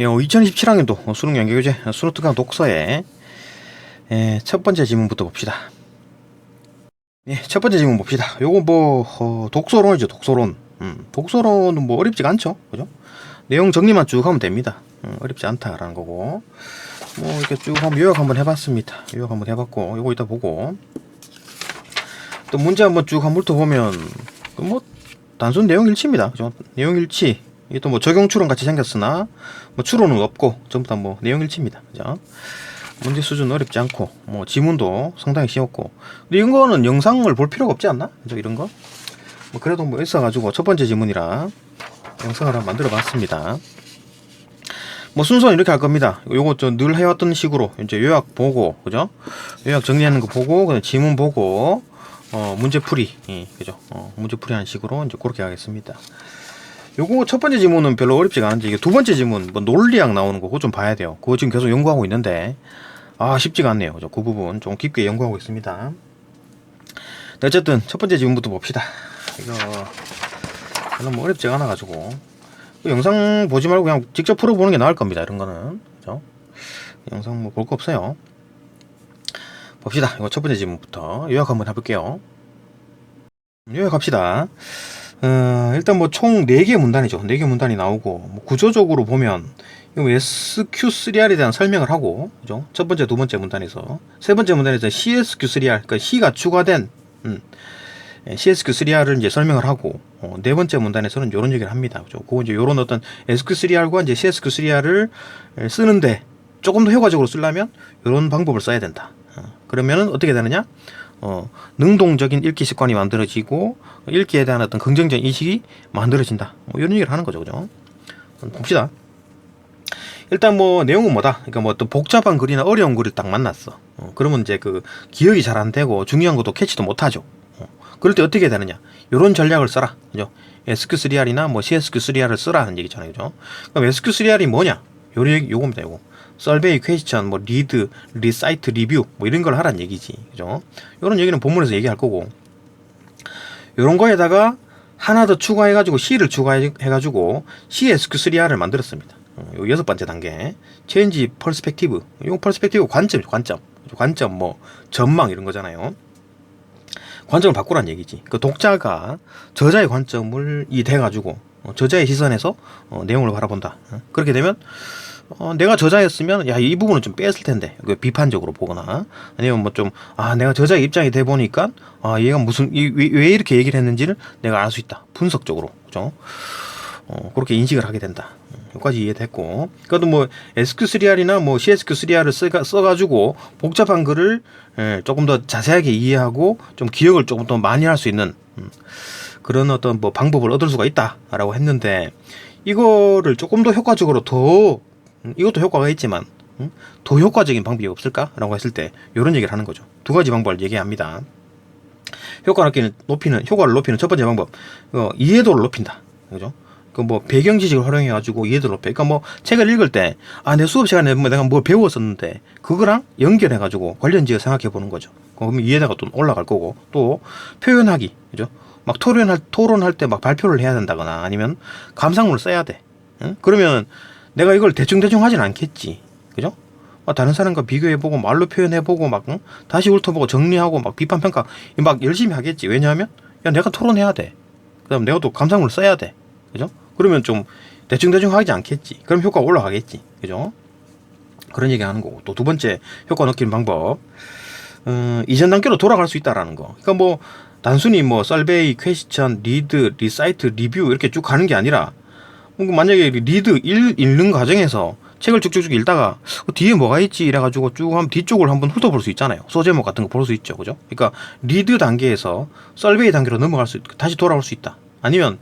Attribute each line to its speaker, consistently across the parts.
Speaker 1: 2027학년도 수능 연계교재 수능 특강 독서의 첫 번째 지문부터 봅시다. 첫 번째 지문 봅시다. 요거 독서론이죠. 독서론. 독서론은 어렵지가 않죠. 그죠? 내용 정리만 쭉 하면 됩니다. 어렵지 않다라는 거고. 이렇게 쭉 한번 요약 한번 해봤습니다. 요약 한번 해봤고, 요거 이따 보고. 또 문제 한번 쭉 한번 훑어보면, 단순 내용 일치입니다. 그죠? 내용 일치. 이게 또 적용 추론 같이 생겼으나, 추론은 없고, 전부 다 내용 일치입니다. 그죠? 문제 수준 어렵지 않고, 지문도 상당히 쉬웠고. 근데 이런 거는 영상을 볼 필요가 없지 않나? 그죠? 이런 거? 그래도 있어가지고, 첫 번째 지문이라 영상을 한번 만들어 봤습니다. 순서는 이렇게 할 겁니다. 요거 늘 해왔던 식으로, 이제 요약 보고, 그죠? 요약 정리하는 거 보고, 그다음 지문 보고, 문제풀이, 그죠? 문제풀이 하는 식으로 이제 그렇게 하겠습니다. 요거 첫 번째 지문은 별로 어렵지가 않은데, 이게 두 번째 지문, 논리학 나오는 거, 그거 좀 봐야 돼요. 그거 지금 계속 연구하고 있는데, 쉽지가 않네요. 그죠? 그 부분 좀 깊게 연구하고 있습니다. 네, 어쨌든, 첫 번째 지문부터 봅시다. 이거, 별로 어렵지가 않아가지고, 영상 보지 말고 그냥 직접 풀어보는 게 나을 겁니다. 이런 거는. 그죠? 영상 볼 거 없어요. 봅시다. 이거 첫 번째 지문부터 요약 한번 해볼게요. 요약합시다. 일단 총 4개 문단이죠. 4개 문단이 나오고, 구조적으로 보면, 이거 SQ3R에 대한 설명을 하고, 그죠? 첫 번째, 두 번째 문단에서. 세 번째 문단에서 CSQ3R, 그러니까 C가 추가된, CSQ3R을 이제 설명을 하고, 네 번째 문단에서는 이런 얘기를 합니다. 그죠? 그거 이제 요런 어떤 SQ3R과 이제 CSQ3R을 쓰는데, 조금 더 효과적으로 쓰려면, 요런 방법을 써야 된다. 그러면은 어떻게 되느냐? 능동적인 읽기 습관이 만들어지고, 읽기에 대한 어떤 긍정적인 인식이 만들어진다. 이런 얘기를 하는 거죠. 그죠? 봅시다. 일단 내용은 뭐다? 그러니까 어떤 복잡한 글이나 어려운 글을 딱 만났어. 그러면 이제 기억이 잘 안 되고 중요한 것도 캐치도 못 하죠. 그럴 때 어떻게 되느냐? 요런 전략을 써라. 그죠? SQ3R이나 CSQ3R을 쓰라 하는 얘기잖아요. 그죠? 그럼 SQ3R이 뭐냐? 요겁니다. 요거. 설베이, 퀘스천, 리드, 리사이트, 리뷰 이런 걸 하란 얘기지. 그죠? 요런 얘기는 본문에서 얘기할 거고. 요런 거에다가 하나 더 추가해가지고 C를 추가해가지고 CSQ3R을 만들었습니다. 요 6번째 단계. 체인지 퍼스펙티브. 요 퍼스펙티브 관점이죠. 관점 전망 이런 거잖아요. 관점을 바꾸란 얘기지. 독자가 저자의 관점을 돼가지고 저자의 시선에서 내용을 바라본다. 그렇게 되면 내가 저자였으면 이 부분은 좀 뺐을 텐데 비판적으로 보거나 아니면 내가 저자의 입장이 돼 보니까 얘가 왜 이렇게 얘기를 했는지를 내가 알 수 있다. 분석적으로. 그죠? 그렇게 인식을 하게 된다. 여기까지 이해됐고, 그래도 SQ3R이나 CSQ3R을 써가지고 복잡한 글을 조금 더 자세하게 이해하고 좀 기억을 조금 더 많이 할 수 있는 그런 어떤 방법을 얻을 수가 있다라고 했는데, 이거를 조금 더 효과적으로 이것도 효과가 있지만 더 효과적인 방법이 없을까라고 했을 때 이런 얘기를 하는 거죠. 두 가지 방법을 얘기합니다. 효과를 높이는 첫 번째 방법, 이해도를 높인다. 그죠? 배경 지식을 활용해가지고 이해도를 높여. 그러니까 책을 읽을 때, 내 수업 시간에 내가 배웠었는데, 그거랑 연결해가지고 관련 지어 생각해 보는 거죠. 그러면 이해도가 또 올라갈 거고, 또 표현하기, 그죠? 토론할 때 발표를 해야 된다거나, 아니면 감상문을 써야 돼. 응? 그러면 내가 이걸 대충 하진 않겠지. 그죠? 다른 사람과 비교해보고, 말로 표현해보고, 다시 훑어보고, 정리하고, 비판평가, 열심히 하겠지. 왜냐하면, 내가 토론해야 돼. 그 다음 내가 또 감상문을 써야 돼. 그죠? 그러면 좀 대충 하지 않겠지. 그럼 효과가 올라가겠지. 그죠? 그런 얘기 하는 거고. 또 두 번째 효과 느끼는 방법. 이전 단계로 돌아갈 수 있다라는 거. 그러니까 단순히 설베이, 퀘스천, 리드, 리사이트, 리뷰 이렇게 쭉 가는 게 아니라, 만약에 리드 읽는 과정에서 책을 쭉쭉 읽다가 뒤에 뭐가 있지 이래가지고 쭉 한번 뒤쪽을 한번 훑어볼 수 있잖아요. 소제목 같은 거 볼 수 있죠. 그죠? 그러니까 리드 단계에서 설베이 단계로 다시 돌아올 수 있다. 아니면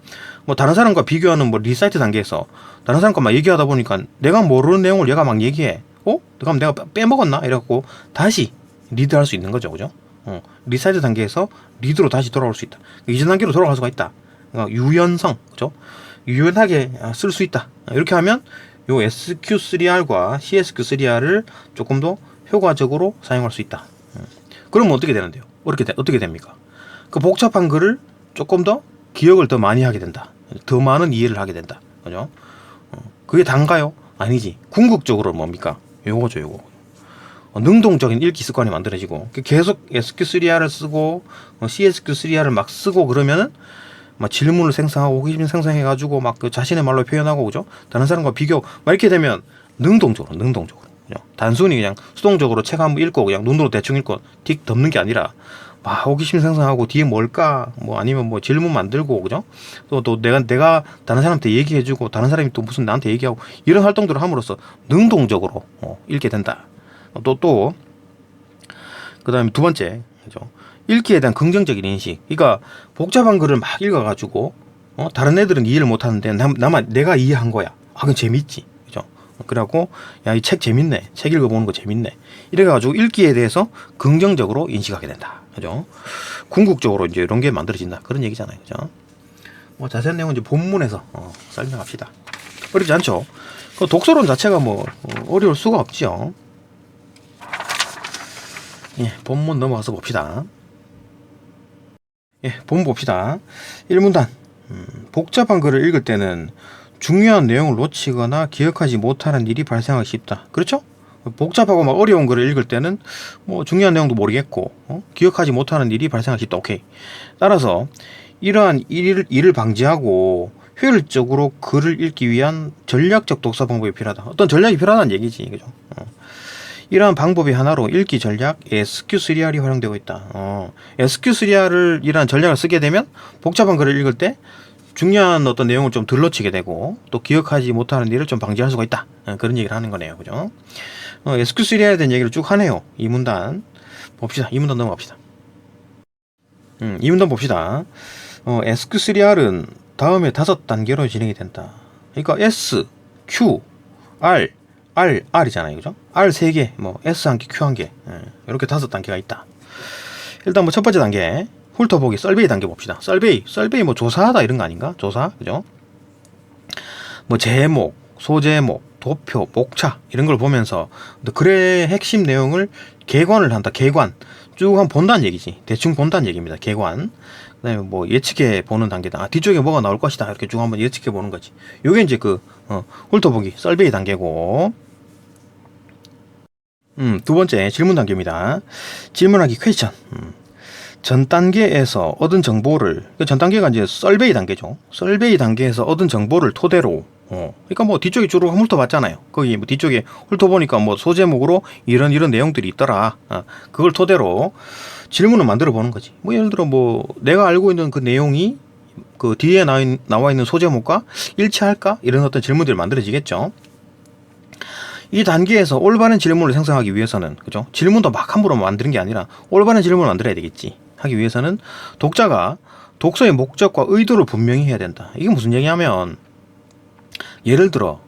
Speaker 1: 다른 사람과 비교하는 리사이트 단계에서 다른 사람과 얘기하다 보니까 내가 모르는 내용을 얘가 얘기해. 그럼 내가 빼먹었나? 이래갖고 다시 리드할 수 있는 거죠. 그죠? 리사이트 단계에서 리드로 다시 돌아올 수 있다. 이전 단계로 돌아갈 수가 있다. 유연성. 그죠? 유연하게 쓸 수 있다. 이렇게 하면 요 SQ3R과 CSQ3R을 조금 더 효과적으로 사용할 수 있다. 그러면 어떻게 되는데요? 어떻게 됩니까? 복잡한 글을 조금 더 기억을 더 많이 하게 된다. 더 많은 이해를 하게 된다. 그죠? 그게 단가요? 아니지. 궁극적으로 뭡니까? 요거죠, 요거. 능동적인 읽기 습관이 만들어지고 계속 SQ3R을 쓰고 CSQ3R을 막 쓰고 그러면은 막 질문을 생성하고 호기심 생성해가지고 막 그 자신의 말로 표현하고 그죠? 다른 사람과 비교 막 이렇게 되면 능동적으로 그냥 단순히 그냥 수동적으로 책 한번 읽고 그냥 눈으로 대충 읽고 틱 덮는 게 아니라 막 호기심 생성하고 뒤에 뭘까 뭐 아니면 뭐 질문 만들고 그죠? 또 내가 다른 사람한테 얘기해주고 다른 사람이 또 무슨 나한테 얘기하고 이런 활동들을 함으로써 능동적으로 읽게 된다. 또 그다음에 두 번째 그죠? 읽기에 대한 긍정적인 인식. 그러니까 복잡한 글을 막 읽어가지고 다른 애들은 이해를 못하는데 나만 내가 이해한 거야. 아, 그건 재밌지, 그죠? 그래갖고 야, 이 책 재밌네. 책 읽어보는 거 재밌네. 이래가지고 읽기에 대해서 긍정적으로 인식하게 된다, 그죠? 궁극적으로 이제 이런 게 만들어진다. 그런 얘기잖아요, 그죠? 뭐 자세한 내용은 이제 본문에서 설명합시다. 어렵지 않죠? 그 독서론 자체가 뭐 어려울 수가 없지요. 예, 본문 넘어가서 봅시다. 예, 본문 봅시다. 1문단. 복잡한 글을 읽을 때는 중요한 내용을 놓치거나 기억하지 못하는 일이 발생하기 쉽다. 그렇죠? 복잡하고 막 어려운 글을 읽을 때는 뭐 중요한 내용도 모르겠고 기억하지 못하는 일이 발생하기 쉽다. 오케이. 따라서 이러한 일을 방지하고 효율적으로 글을 읽기 위한 전략적 독서 방법이 필요하다. 어떤 전략이 필요하다는 얘기지, 그죠? 이러한 방법의 하나로 읽기 전략 SQ3R이 활용되고 있다. SQ3R을 이러한 전략을 쓰게 되면 복잡한 글을 읽을 때 중요한 어떤 내용을 좀 덜 놓치게 되고 또 기억하지 못하는 일을 좀 방지할 수가 있다. 그런 얘기를 하는 거네요, 그죠? SQ3R에 대한 얘기를 쭉 하네요. 이 문단 봅시다. 이 문단 넘어갑시다. 이 문단 봅시다. SQ3R은 다음에 5단계로 진행이 된다. 그러니까 S, Q, R이잖아요, 그죠? R 3개, 뭐 S 1개, Q 1개, 이렇게 5단계가 있다. 일단 뭐 첫 번째 단계 훑어보기 썰베이 단계 봅시다. 썰베이 뭐 조사하다 이런 거 아닌가? 조사, 그죠? 뭐 제목, 소제목, 도표, 목차 이런 걸 보면서 글의 핵심 내용을 개관을 한다. 개관 쭉 한번 본다는 얘기지. 대충 본다는 얘기입니다. 개관. 그다음에 뭐 예측해 보는 단계다. 뒤쪽에 뭐가 나올 것이다. 이렇게 쭉 한번 예측해 보는 거지. 요게 이제 훑어보기 썰베이 단계고. 두 번째 질문 단계입니다. 질문하기 퀘스천. 전 단계에서 얻은 정보를, 전 단계가 이제 썰베이 단계죠. 썰베이 단계에서 얻은 정보를 토대로, 그러니까 뭐 뒤쪽에 주로 훑어봤잖아요. 거기 뭐 뒤쪽에 훑어보니까 뭐 소제목으로 이런 내용들이 있더라. 그걸 토대로 질문을 만들어 보는 거지. 뭐 예를 들어 뭐 내가 알고 있는 그 내용이 그 뒤에 나와 있는 소제목과 일치할까? 이런 어떤 질문들이 만들어지겠죠. 이 단계에서 올바른 질문을 생성하기 위해서는, 그죠? 질문도 막 함부로 만드는 게 아니라 올바른 질문을 만들어야 되겠지. 하기 위해서는 독자가 독서의 목적과 의도를 분명히 해야 된다. 이게 무슨 얘기냐면, 예를 들어,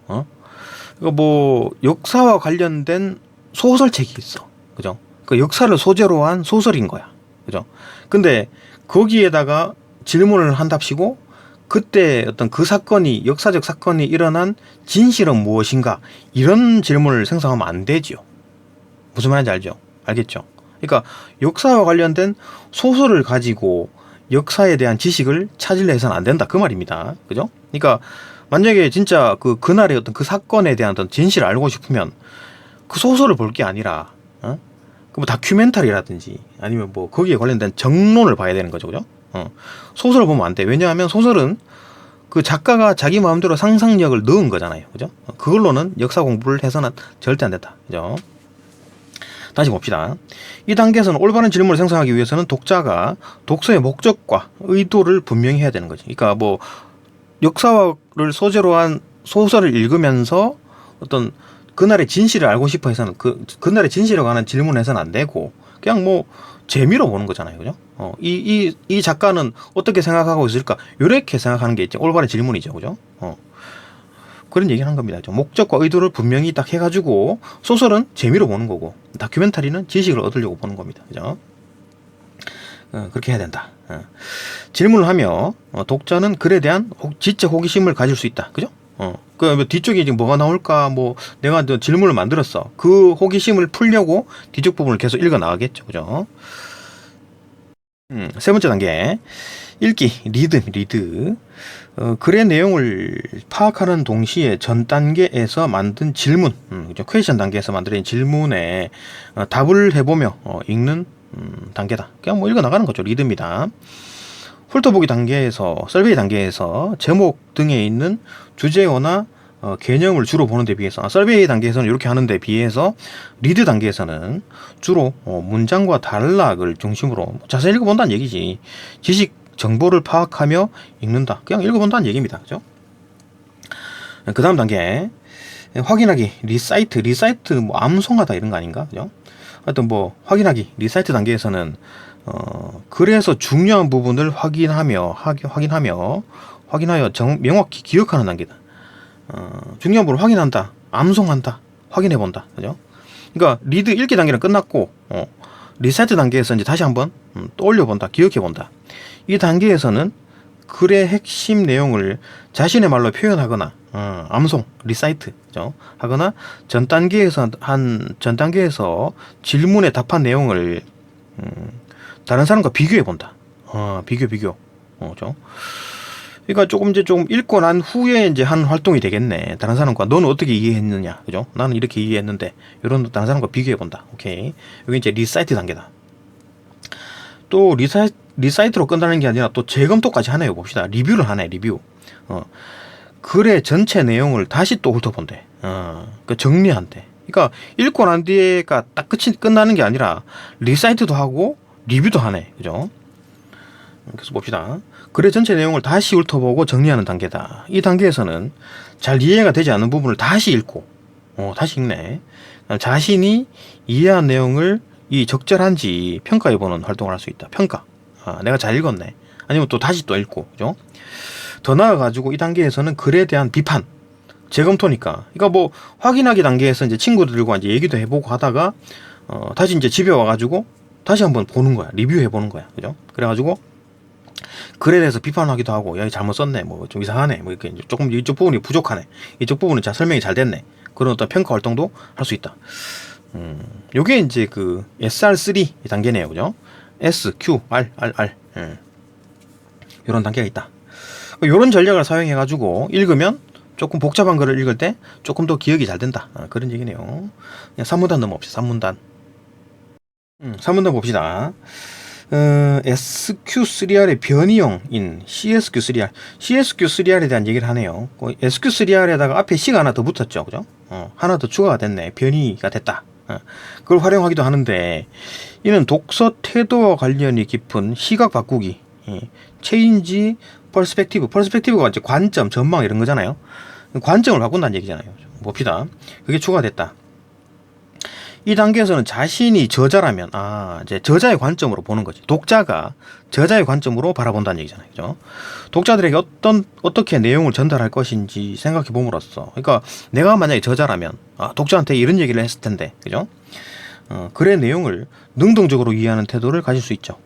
Speaker 1: 이거 뭐 역사와 관련된 소설책이 있어, 그죠? 그 역사를 소재로 한 소설인 거야, 그죠? 근데 거기에다가 질문을 한답시고 그때 어떤 그 사건이, 역사적 사건이 일어난 진실은 무엇인가, 이런 질문을 생성하면 안 되지요. 무슨 말인지 알죠? 알겠죠? 그러니까 역사와 관련된 소설을 가지고 역사에 대한 지식을 찾으려 해서는 안 된다, 그 말입니다. 그죠? 그러니까 만약에 진짜 그날의 어떤 그 사건에 대한 어떤 진실을 알고 싶으면 그 소설을 볼 게 아니라 그 뭐 다큐멘터리라든지 아니면 뭐 거기에 관련된 정론을 봐야 되는 거죠, 그죠? 소설을 보면 안 돼. 왜냐하면 소설은 그 작가가 자기 마음대로 상상력을 넣은 거잖아요, 그죠? 그걸로는 역사 공부를 해서는 절대 안 된다, 그죠? 다시 봅시다. 이 단계에서는 올바른 질문을 생성하기 위해서는 독자가 독서의 목적과 의도를 분명히 해야 되는 거지. 그러니까 뭐 역사를 소재로 한 소설을 읽으면서 어떤 그날의 진실을 알고 싶어 해서는 그날의 진실에 관한 질문을 해서는 안 되고 그냥 뭐 재미로 보는 거잖아요, 그죠? 이 작가는 어떻게 생각하고 있을까? 이렇게 생각하는 게 이제 올바른 질문이죠, 그죠? 그런 얘기를 한 겁니다. 목적과 의도를 분명히 딱 해가지고 소설은 재미로 보는 거고 다큐멘터리는 지식을 얻으려고 보는 겁니다, 그죠? 그렇게 해야 된다. 질문을 하며 독자는 글에 대한 지적 호기심을 가질 수 있다, 그죠? 그 뒤쪽에 지금 뭐가 나올까, 뭐 내가 질문을 만들었어. 그 호기심을 풀려고 뒤쪽 부분을 계속 읽어 나가겠죠, 그죠? 세 번째 단계 읽기 리드. 글의 내용을 파악하는 동시에 전 단계에서 만든 질문, 퀘스천 단계에서 만든 질문에 답을 해보며 읽는 단계다. 그냥 뭐 읽어 나가는 거죠. 리드입니다. 훑어보기 단계에서, 설베이 단계에서 제목 등에 있는 주제어나 개념을 주로 보는 데 비해서, 설베이 단계에서는 이렇게 하는 데 비해서 리드 단계에서는 주로 문장과 단락을 중심으로 자세히 읽어본다는 얘기지. 지식 정보를 파악하며 읽는다. 그냥 읽어본다는 얘기입니다. 그죠? 그 다음 단계 확인하기, 리사이트 뭐 암송하다 이런 거 아닌가? 그죠? 하여튼 뭐 확인하기, 리사이트 단계에서는 글에서 중요한 부분을 확인하여 명확히 기억하는 단계다. 중요한 부분을 확인한다, 암송한다, 확인해본다. 그죠? 그러니까 리드 읽기 단계는 끝났고 리사이트 단계에서 이제 다시 한번 떠올려본다, 기억해본다. 이 단계에서는 글의 핵심 내용을 자신의 말로 표현하거나 암송, 리사이트 하거나 전 단계에서 질문에 답한 내용을 다른 사람과 비교해 본다. 비교. 그러니까 조금 읽고 난 후에 이제 한 활동이 되겠네. 다른 사람과 너는 어떻게 이해했느냐, 그죠? 나는 이렇게 이해했는데 이런 다른 사람과 비교해 본다. 오케이. 여기 이제 리사이트 단계다. 또 리사이트로 끝나는 게 아니라 또 재검토까지 하네요. 봅시다. 리뷰를 하네. 리뷰. 글의 전체 내용을 다시 또 훑어본대. 그 정리한대. 그러니까 읽고 난 뒤에가 딱 끝나는 게 아니라 리사이트도 하고 리뷰도 하네. 그죠? 그래서 봅시다. 글의 전체 내용을 다시 훑어보고 정리하는 단계다. 이 단계에서는 잘 이해가 되지 않는 부분을 다시 읽고 다시 읽네. 자신이 이해한 내용을 이 적절한지 평가해보는 활동을 할 수 있다. 평가. 내가 잘 읽었네. 아니면 또 다시 또 읽고, 그죠? 더 나아가지고 이 단계에서는 글에 대한 비판, 재검토니까. 그러니까 뭐 확인하기 단계에서 이제 친구들과 이제 얘기도 해보고 하다가 다시 이제 집에 와가지고 다시 한번 보는 거야. 리뷰해보는 거야, 그죠? 그래가지고 글에 대해서 비판하기도 하고, 야, 잘못 썼네, 뭐 좀 이상하네, 뭐 이렇게 조금 이쪽 부분이 부족하네, 이쪽 부분은 잘 설명이 잘 됐네. 그런 어떤 평가 활동도 할 수 있다. 요게 이제 그 SR3 단계네요. 그죠? S, Q, R. 요런 단계가 있다. 요런 전략을 사용해가지고 읽으면 조금 복잡한 글을 읽을 때 조금 더 기억이 잘 된다. 그런 얘기네요. 그냥 3문단 넘어봅시다. 3문단. 3문단 봅시다. SQ3R의 변이형인 CSQ3R. CSQ3R에 대한 얘기를 하네요. SQ3R에다가 앞에 C가 하나 더 붙었죠. 그죠? 하나 더 추가가 됐네. 변이가 됐다. 그걸 활용하기도 하는데, 이는 독서 태도와 관련이 깊은 시각 바꾸기, 체인지 퍼스펙티브가 이제 관점, 전망 이런 거잖아요. 관점을 바꾼다는 얘기잖아요. 봅시다. 그게 추가됐다. 이 단계에서는 자신이 저자라면 이제 저자의 관점으로 보는 거지. 독자가 저자의 관점으로 바라본다는 얘기잖아요. 그죠? 독자들에게 어떻게 내용을 전달할 것인지 생각해 봄으로써, 그러니까 내가 만약에 저자라면 독자한테 이런 얘기를 했을 텐데, 그죠? 글의 내용을 능동적으로 이해하는 태도를 가질 수 있죠.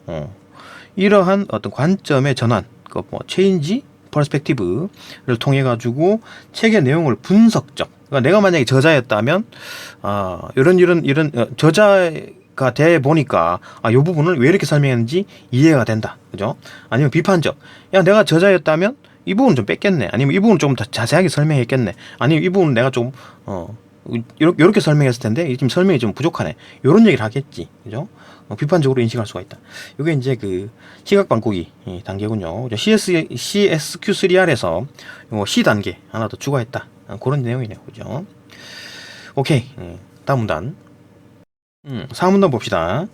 Speaker 1: 이러한 어떤 관점의 전환, 체인지 퍼스펙티브를 통해 가지고 책의 내용을 분석적, 그러니까 내가 만약에 저자였다면 이런 저자가 돼 보니까 이 부분을 왜 이렇게 설명했는지 이해가 된다. 그죠? 아니면 비판적, 야, 내가 저자였다면 이 부분 좀 뺐겠네. 아니면 이 부분 좀 더 자세하게 설명했겠네. 아니면 이 부분 내가 좀 이렇게 설명했을 텐데 지금 설명이 좀 부족하네. 이런 얘기를 하겠지. 그죠? 비판적으로 인식할 수가 있다. 이게 이제 그 시각 바꾸기 단계군요. CSQ3R에서 C 단계 하나 더 추가했다. 그런 내용이네요. 그죠? 오케이. 다음 문단. 4문단 봅시다.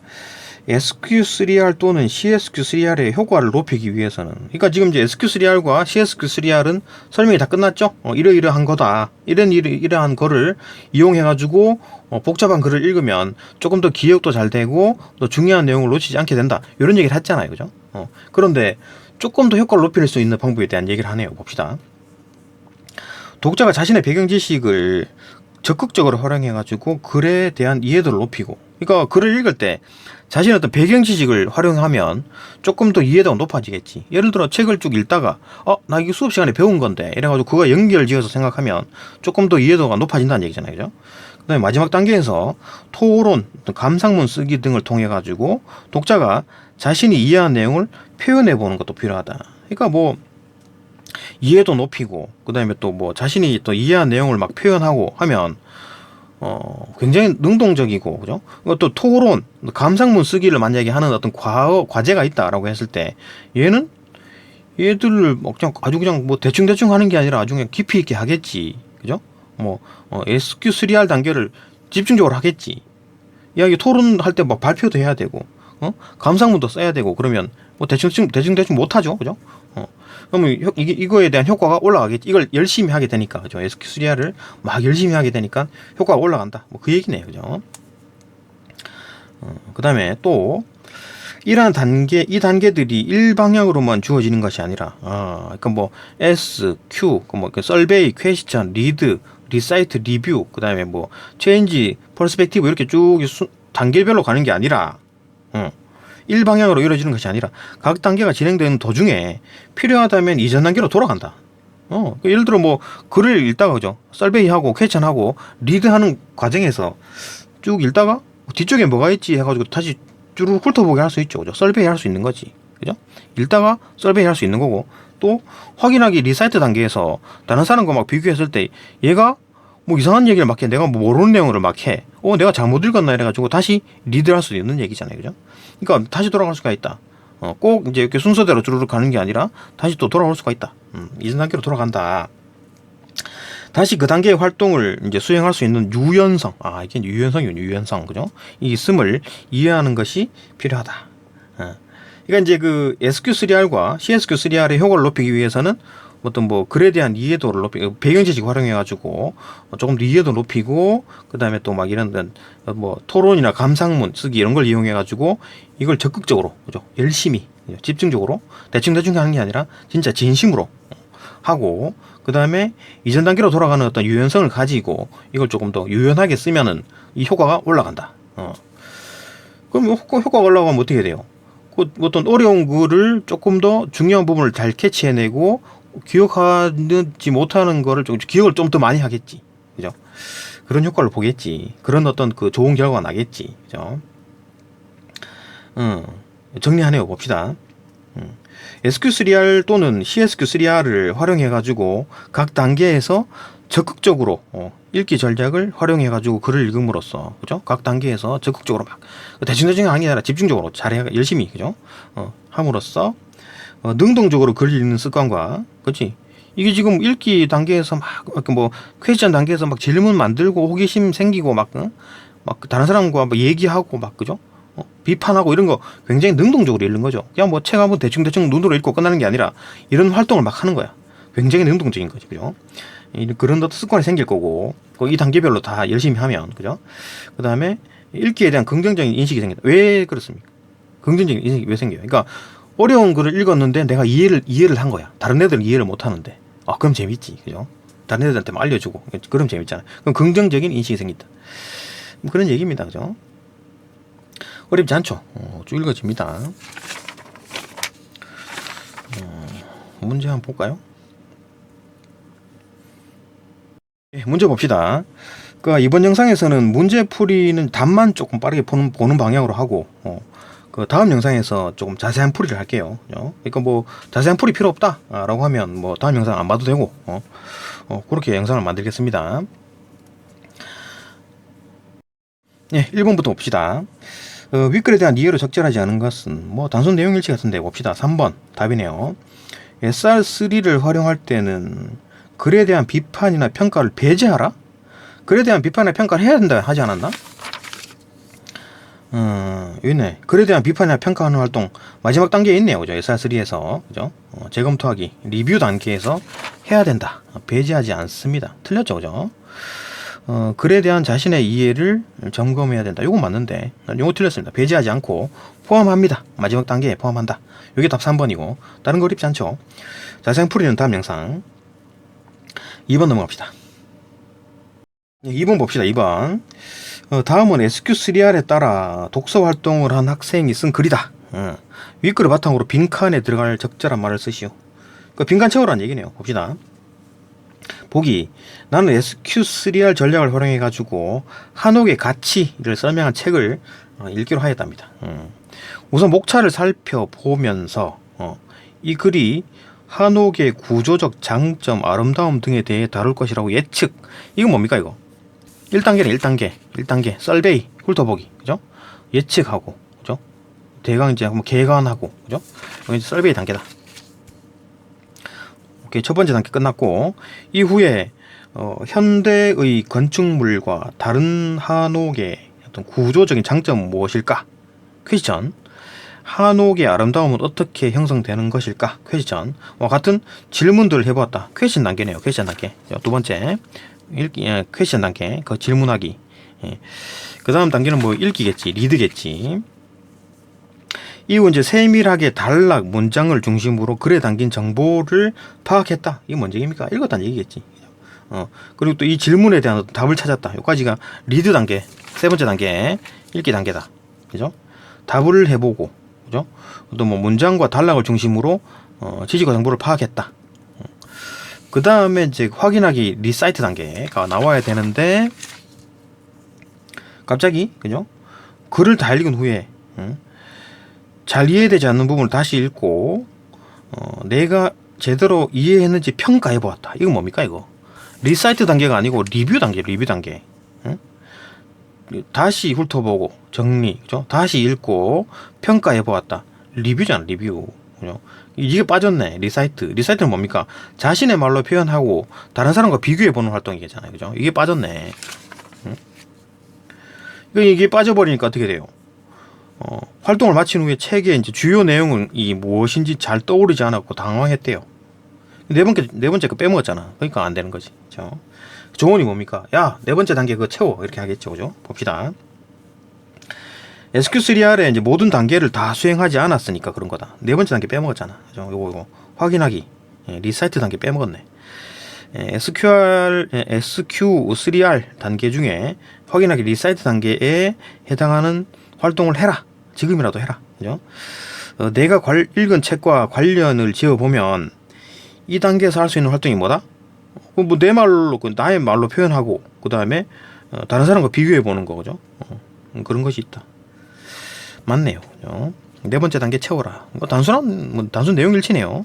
Speaker 1: SQ3R 또는 CSQ3R의 효과를 높이기 위해서는, 그러니까 지금 이제 SQ3R과 CSQ3R은 설명이 다 끝났죠. 이러이러한 거다. 이러한 거를 이용해가지고 복잡한 글을 읽으면 조금 더 기억도 잘 되고 또 중요한 내용을 놓치지 않게 된다. 이런 얘기를 했잖아요. 그죠? 그런데 조금 더 효과를 높일 수 있는 방법에 대한 얘기를 하네요. 봅시다. 독자가 자신의 배경 지식을 적극적으로 활용해가지고 글에 대한 이해도를 높이고, 그러니까 글을 읽을 때 자신의 어떤 배경 지식을 활용하면 조금 더 이해도가 높아지겠지. 예를 들어 책을 쭉 읽다가 나 이거 수업 시간에 배운 건데 이래가지고 그거 연결지어서 생각하면 조금 더 이해도가 높아진다는 얘기잖아요. 그죠? 그 다음에 마지막 단계에서 토론, 감상문 쓰기 등을 통해 가지고 독자가 자신이 이해한 내용을 표현해 보는 것도 필요하다. 그러니까 뭐 이해도 높이고 그다음에 또 뭐 자신이 또 이해한 내용을 막 표현하고 하면 굉장히 능동적이고 그죠? 또 토론, 감상문 쓰기를 만약에 하는 어떤 과제가 있다라고 했을 때 얘들을 뭐 그냥 아주 그냥 뭐 대충 하는 게 아니라 아주 그냥 깊이 있게 하겠지. 그죠? 뭐 SQ3R 단계를 집중적으로 하겠지. 이야기 토론할 때 막 발표도 해야 되고 감상문도 써야 되고 그러면 뭐 대충 못 하죠. 그죠? 그러면 이거에 대한 효과가 올라가겠지. 이걸 열심히 하게 되니까 그죠? SQ3R을 막 열심히 하게 되니까 효과가 올라간다. 뭐 그 얘기네요. 그죠? 그다음에 또 이 단계들이 일방향으로만 주어지는 것이 아니라, 그러니까 뭐, S, Q, 뭐, 설베이, 퀘스천, 리드, 리사이트, 리뷰, 그 다음에 뭐, 체인지, 퍼스펙티브, 이렇게 쭉 단계별로 가는 게 아니라, 일방향으로 이루어지는 것이 아니라, 각 단계가 진행되는 도중에 필요하다면 이전 단계로 돌아간다. 예를 들어 뭐, 글을 읽다가, 그죠? 설베이하고, 퀘스천하고, 리드하는 과정에서 쭉 읽다가, 뒤쪽에 뭐가 있지 해가지고 다시 쭈르륵 훑어보게 할 수 있죠. 그죠? 설베이 할 수 있는 거지. 그죠? 읽다가 설베이 할 수 있는 거고, 또 확인하기 리사이트 단계에서 다른 사람과 막 비교했을 때 얘가 뭐 이상한 얘기를 막 해. 내가 뭐 모르는 내용을 막 해. 내가 잘못 읽었나 이래가지고 다시 리드할 수 있는 얘기잖아요. 그죠? 그러니까 다시 돌아갈 수가 있다. 꼭 이제 이렇게 순서대로 쭈르륵 가는 게 아니라 다시 또 돌아올 수가 있다. 이전 단계로 돌아간다. 다시 그 단계의 활동을 이제 수행할 수 있는 유연성, 이게 유연성, 그죠? 이 있음을 이해하는 것이 필요하다. 그러니까 이제 그 SQ3R과 CSQ3R의 효과를 높이기 위해서는 어떤 뭐 글에 대한 이해도를 높이고 배경 지식 활용해가지고 조금 더 이해도 높이고 그 다음에 또 막 이런 뭐 토론이나 감상문 쓰기 이런 걸 이용해가지고 이걸 적극적으로 그죠? 열심히 집중적으로 대충 하는 게 아니라 진짜 진심으로 하고 그 다음에 이전 단계로 돌아가는 어떤 유연성을 가지고 이걸 조금 더 유연하게 쓰면은 이 효과가 올라간다. 그럼 효과가 올라가면 어떻게 돼요? 그 어떤 어려운 글을 조금 더 중요한 부분을 잘 캐치해내고 기억하지 못하는 거를 기억을 좀 더 많이 하겠지. 그죠? 그런 효과를 보겠지. 그런 어떤 그 좋은 결과가 나겠지. 그죠? 정리하네요. 봅시다. SQ3R 또는 CSQ3R을 활용해가지고 각 단계에서 적극적으로 읽기 전략을 활용해가지고 글을 읽음으로써 그죠? 각 단계에서 적극적으로 막 대충 아니라 집중적으로 잘해 열심히 그죠? 함으로써 능동적으로 글 읽는 습관과 그렇지? 이게 지금 읽기 단계에서 막 뭐 퀘스천 단계에서 막 질문 만들고 호기심 생기고 막 다른 사람과 막 얘기하고 막 그죠? 비판하고 이런 거 굉장히 능동적으로 읽는 거죠. 그냥 뭐 책 한번 대충 눈으로 읽고 끝나는 게 아니라 이런 활동을 막 하는 거야. 굉장히 능동적인 거지, 그죠? 그런 어떤 습관이 생길 거고, 이 단계별로 다 열심히 하면, 그죠? 그 다음에 읽기에 대한 긍정적인 인식이 생긴다. 왜 그렇습니까? 긍정적인 인식이 왜 생겨요? 그러니까 어려운 글을 읽었는데 내가 이해를 한 거야. 다른 애들은 이해를 못 하는데, 그럼 재밌지, 그죠? 다른 애들한테 막 알려주고, 그럼 재밌잖아. 그럼 긍정적인 인식이 생긴다. 뭐 그런 얘기입니다, 그죠? 어렵지 않죠? 쭉 읽어집니다. 문제 한번 볼까요? 문제 봅시다. 그러니까 이번 영상에서는 문제 풀이는 답만 조금 빠르게 보는 방향으로 하고, 그 다음 영상에서 조금 자세한 풀이를 할게요. 그러니까 뭐 자세한 풀이 필요 없다라고 하면 뭐 다음 영상 안 봐도 되고, 그렇게 영상을 만들겠습니다. 1번부터 봅시다. 윗글에 대한 이해로 적절하지 않은 것은 뭐 단순 내용 일치 같은데 봅시다. 3번 답이네요. SR3를 활용할 때는 글에 대한 비판이나 평가를 배제하라? 글에 대한 비판이나 평가를 해야 된다 하지 않았나? 여기네. 글에 대한 비판이나 평가하는 활동 마지막 단계에 있네요. 그죠? SR3에서 그죠? 재검토하기 리뷰 단계에서 해야 된다. 배제하지 않습니다. 틀렸죠, 그죠? 글에 대한 자신의 이해를 점검해야 된다. 이거 맞는데 이거 틀렸습니다. 배제하지 않고 포함합니다. 마지막 단계에 포함한다. 이게 답 3번이고 다른 거 어렵지 않죠. 자세한 풀이는 다음 영상. 2번 넘어갑시다. 2번 봅시다. 2번 다음은 SQ3R에 따라 독서 활동을 한 학생이 쓴 글이다. 윗글을 바탕으로 빈칸에 들어갈 적절한 말을 쓰시오. 그 빈칸 채우라는 얘기네요. 봅시다. 보기. 나는 SQ3R 전략을 활용해가지고 한옥의 가치를 설명한 책을 읽기로 하였답니다. 우선 목차를 살펴보면서 이 글이 한옥의 구조적 장점, 아름다움 등에 대해 다룰 것이라고 예측. 이건 뭡니까 이거? 1단계네 1단계 썰베이 훑어보기, 그죠? 예측하고, 그죠? 대강 이제 한번 개관하고, 그죠? 이건 이제 썰베이 단계다. 오케이, 첫 번째 단계 끝났고, 이후에 현대의 건축물과 다른 한옥의 어떤 구조적인 장점은 무엇일까? 퀘스천. 한옥의 아름다움은 어떻게 형성되는 것일까? 퀘스천. 같은 질문들을 해보았다. 퀘스천 단계네요. 퀘스천 단계. 두 번째 퀘스천 단계, 그 질문하기. 그 다음 단계는 뭐 읽기겠지, 리드겠지. 이후 이제 세밀하게 단락 문장을 중심으로 글에 담긴 정보를 파악했다. 이게 뭔 얘기입니까? 읽었다는 얘기겠지. 그리고 또 이 질문에 대한 답을 찾았다. 여기까지가 리드 단계, 세 번째 단계, 읽기 단계다. 그죠? 답을 해보고, 그죠? 또 뭐 문장과 단락을 중심으로 지식과 정보를 파악했다. 그 다음에 이제 확인하기 리사이트 단계가 나와야 되는데, 갑자기, 그죠? 글을 다 읽은 후에, 잘 이해되지 않는 부분을 다시 읽고, 내가 제대로 이해했는지 평가해 보았다. 이건 뭡니까, 이거? 리사이트 단계가 아니고 리뷰 단계, 리뷰 단계. 다시 훑어보고, 정리, 그죠? 다시 읽고, 평가해 보았다. 리뷰잖아, 리뷰. 그죠? 이게 빠졌네. 리사이트는 뭡니까? 자신의 말로 표현하고 다른 사람과 비교해보는 활동이잖아요. 그죠? 이게 빠졌네. 이게 빠져버리니까 어떻게 돼요? 활동을 마친 후에 책의 이제 주요 내용은 이 무엇인지 잘 떠오르지 않았고 당황했대요. 네 번째 거 빼먹었잖아. 그러니까 안 되는 거지. 그죠? 조언이 뭡니까? 야, 네 번째 단계 그거 채워. 이렇게 하겠죠. 그죠? 봅시다. SQ3R의 이제 모든 단계를 다 수행하지 않았으니까 그런 거다. 네 번째 단계 빼먹었잖아. 그죠? 요거 확인하기. 리사이트 단계 빼먹었네. SQ3R 단계 중에 확인하기 리사이트 단계에 해당하는 활동을 해라. 지금이라도 해라. 그죠? 내가 읽은 책과 관련을 지어보면 이 단계에서 할 수 있는 활동이 뭐다? 뭐 내 말로, 나의 말로 표현하고, 그 다음에 다른 사람과 비교해보는 거, 그죠? 그런 것이 있다. 맞네요. 그죠? 네 번째 단계 채워라. 단순 내용 일치네요.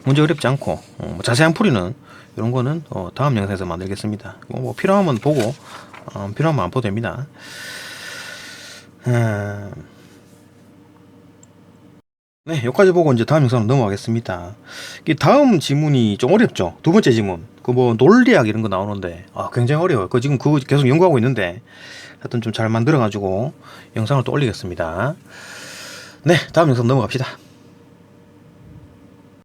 Speaker 1: 문제 어렵지 않고, 자세한 풀이는 이런 거는 다음 영상에서 만들겠습니다. 뭐 필요하면 보고, 필요하면 안 보도 됩니다. 네, 여기까지 보고 이제 다음 영상으로 넘어가겠습니다. 이 다음 지문이 좀 어렵죠. 두 번째 지문. 그 뭐 논리학 이런 거 나오는데 굉장히 어려워요. 지금 그거 계속 연구하고 있는데 하여튼 좀 잘 만들어 가지고 영상을 또 올리겠습니다. 네, 다음 영상 넘어갑시다.